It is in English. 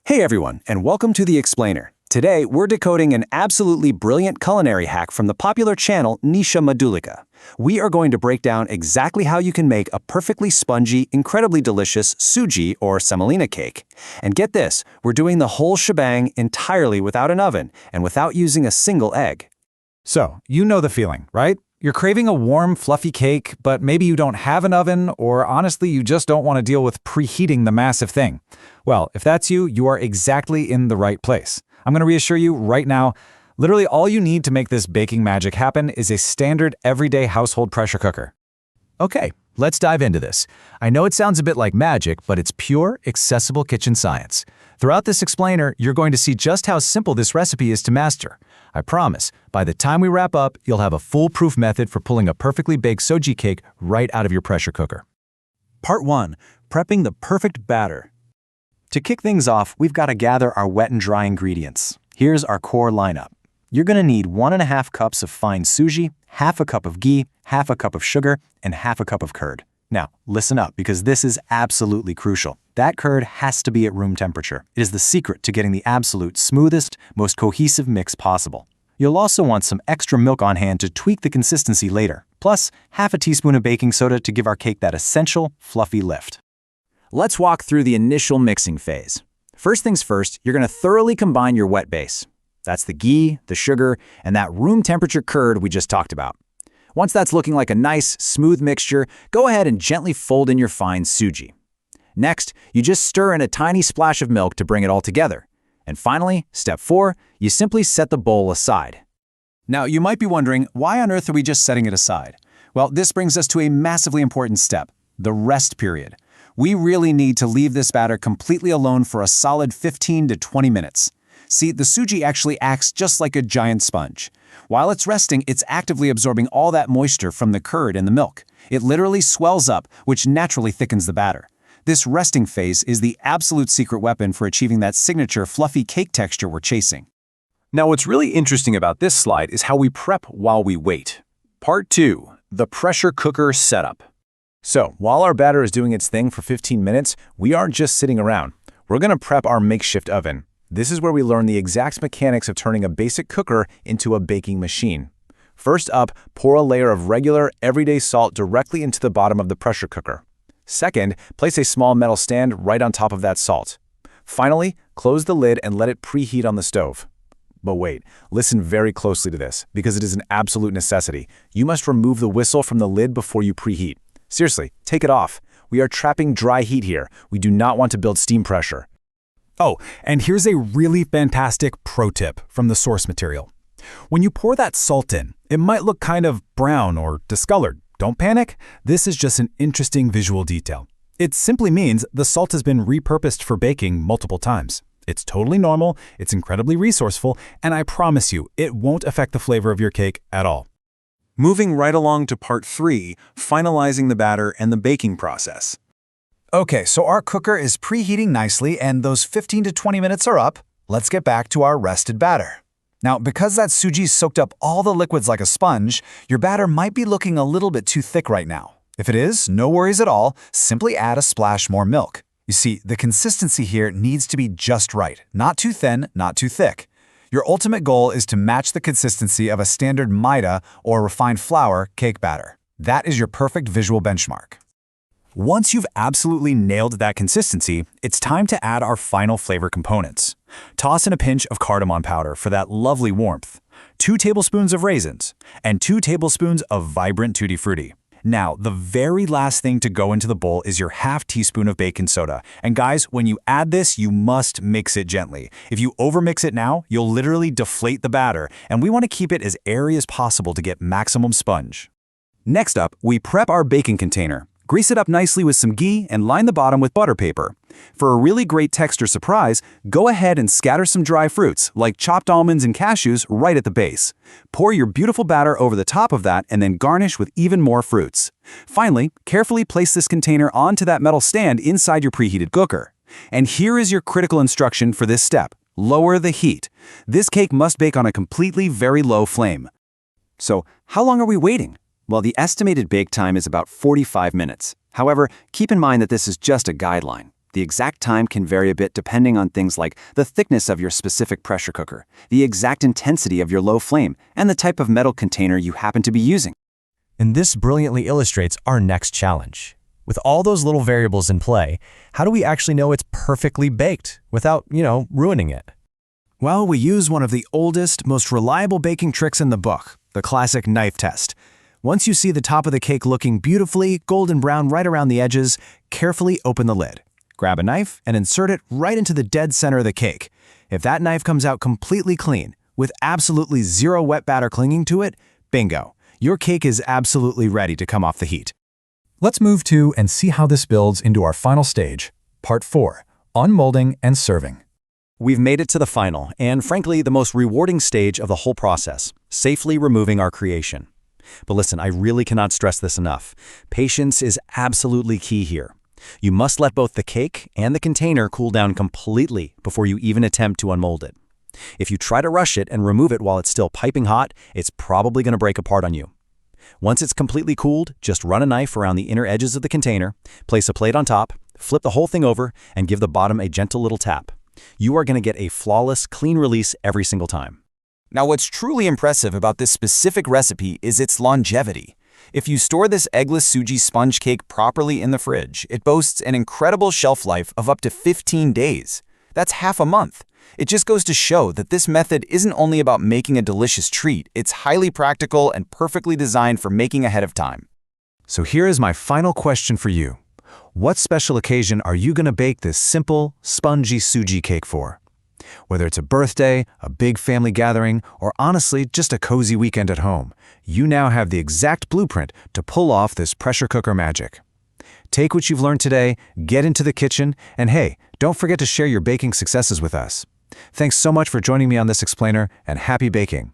Hey everyone, and welcome to The Explainer. Today, we're decoding an absolutely brilliant culinary hack from the popular channel Nisha Madulika. We are going to break down exactly how you can make a perfectly spongy, incredibly delicious suji or semolina cake. And get this, we're doing the whole shebang entirely without an oven and without using a single egg. So, you know the feeling, right? You're craving a warm, fluffy cake, but maybe you don't have an oven, or honestly, you just don't want to deal with preheating the massive thing. Well, if that's you, you are exactly in the right place. I'm going to reassure you right now, literally all you need to make this baking magic happen is a standard everyday household pressure cooker. Okay, let's dive into this. I know it sounds a bit like magic, but it's pure, accessible kitchen science. Throughout this explainer, you're going to see just how simple this recipe is to master. I promise, by the time we wrap up, you'll have a foolproof method for pulling a perfectly baked soji cake right out of your pressure cooker. Part 1. Prepping the perfect batter. To kick things off, we've got to gather our wet and dry ingredients. Here's our core lineup. You're going to need 1.5 cups of fine suji, half a cup of ghee, half a cup of sugar, and half a cup of curd. Now, listen up, because this is absolutely crucial. That curd has to be at room temperature. It is the secret to getting the absolute smoothest, most cohesive mix possible. You'll also want some extra milk on hand to tweak the consistency later, plus half a teaspoon of baking soda to give our cake that essential, fluffy lift. Let's walk through the initial mixing phase. First things first, you're going to thoroughly combine your wet base. That's the ghee, the sugar, and that room temperature curd we just talked about. Once that's looking like a nice, smooth mixture, go ahead and gently fold in your fine suji. Next, you just stir in a tiny splash of milk to bring it all together. And finally, step 4, you simply set the bowl aside. Now, you might be wondering, why on earth are we just setting it aside? Well, this brings us to a massively important step, the rest period. We really need to leave this batter completely alone for a solid 15 to 20 minutes. See, the suji actually acts just like a giant sponge. While it's resting, it's actively absorbing all that moisture from the curd and the milk. It literally swells up, which naturally thickens the batter. This resting phase is the absolute secret weapon for achieving that signature fluffy cake texture we're chasing. Now, what's really interesting about this slide is how we prep while we wait. Part 2, the pressure cooker setup. So, while our batter is doing its thing for 15 minutes, we aren't just sitting around. We're going to prep our makeshift oven. This is where we learn the exact mechanics of turning a basic cooker into a baking machine. First up, pour a layer of regular, everyday salt directly into the bottom of the pressure cooker. Second, place a small metal stand right on top of that salt. Finally, close the lid and let it preheat on the stove. But wait, listen very closely to this, because it is an absolute necessity. You must remove the whistle from the lid before you preheat. Seriously, take it off. We are trapping dry heat here. We do not want to build steam pressure. Oh, and here's a really fantastic pro tip from the source material. When you pour that salt in, it might look kind of brown or discolored. Don't panic. This is just an interesting visual detail. It simply means the salt has been repurposed for baking multiple times. It's totally normal, it's incredibly resourceful, and I promise you, it won't affect the flavor of your cake at all. Moving right along to part 3, finalizing the batter and the baking process. Okay, so our cooker is preheating nicely and those 15 to 20 minutes are up. Let's get back to our rested batter. Now, because that suji soaked up all the liquids like a sponge, your batter might be looking a little bit too thick right now. If it is, no worries at all, simply add a splash more milk. You see, the consistency here needs to be just right, not too thin, not too thick. Your ultimate goal is to match the consistency of a standard Maida or refined flour cake batter. That is your perfect visual benchmark. Once you've absolutely nailed that consistency, it's time to add our final flavor components. Toss in a pinch of cardamom powder for that lovely warmth, 2 tablespoons of raisins, and 2 tablespoons of vibrant Tutti Frutti. Now, the very last thing to go into the bowl is your half teaspoon of baking soda. And guys, when you add this, you must mix it gently. If you overmix it now, you'll literally deflate the batter, and we want to keep it as airy as possible to get maximum sponge. Next up, we prep our baking container. Grease it up nicely with some ghee and line the bottom with butter paper. For a really great texture surprise, go ahead and scatter some dry fruits, like chopped almonds and cashews, right at the base. Pour your beautiful batter over the top of that and then garnish with even more fruits. Finally, carefully place this container onto that metal stand inside your preheated cooker. And here is your critical instruction for this step. Lower the heat. This cake must bake on a completely very low flame. So, how long are we waiting? Well, the estimated bake time is about 45 minutes. However, keep in mind that this is just a guideline. The exact time can vary a bit depending on things like the thickness of your specific pressure cooker, the exact intensity of your low flame, and the type of metal container you happen to be using. And this brilliantly illustrates our next challenge. With all those little variables in play, how do we actually know it's perfectly baked without, ruining it? Well, we use one of the oldest, most reliable baking tricks in the book, the classic knife test. Once you see the top of the cake looking beautifully golden brown right around the edges, carefully open the lid. Grab a knife and insert it right into the dead center of the cake. If that knife comes out completely clean, with absolutely zero wet batter clinging to it, bingo, your cake is absolutely ready to come off the heat. Let's move to and see how this builds into our final stage, Part 4, Unmolding and Serving. We've made it to the final, and frankly, the most rewarding stage of the whole process, safely removing our creation. But listen, I really cannot stress this enough. Patience is absolutely key here. You must let both the cake and the container cool down completely before you even attempt to unmold it. If you try to rush it and remove it while it's still piping hot, it's probably going to break apart on you. Once it's completely cooled, just run a knife around the inner edges of the container, place a plate on top, flip the whole thing over, and give the bottom a gentle little tap. You are going to get a flawless, clean release every single time. Now, what's truly impressive about this specific recipe is its longevity. If you store this eggless suji sponge cake properly in the fridge, it boasts an incredible shelf life of up to 15 days. That's half a month. It just goes to show that this method isn't only about making a delicious treat, it's highly practical and perfectly designed for making ahead of time. So here is my final question for you. What special occasion are you going to bake this simple, spongy suji cake for? Whether it's a birthday, a big family gathering, or honestly just a cozy weekend at home, you now have the exact blueprint to pull off this pressure cooker magic. Take what you've learned today, get into the kitchen, and hey, don't forget to share your baking successes with us. Thanks so much for joining me on this explainer, and happy baking!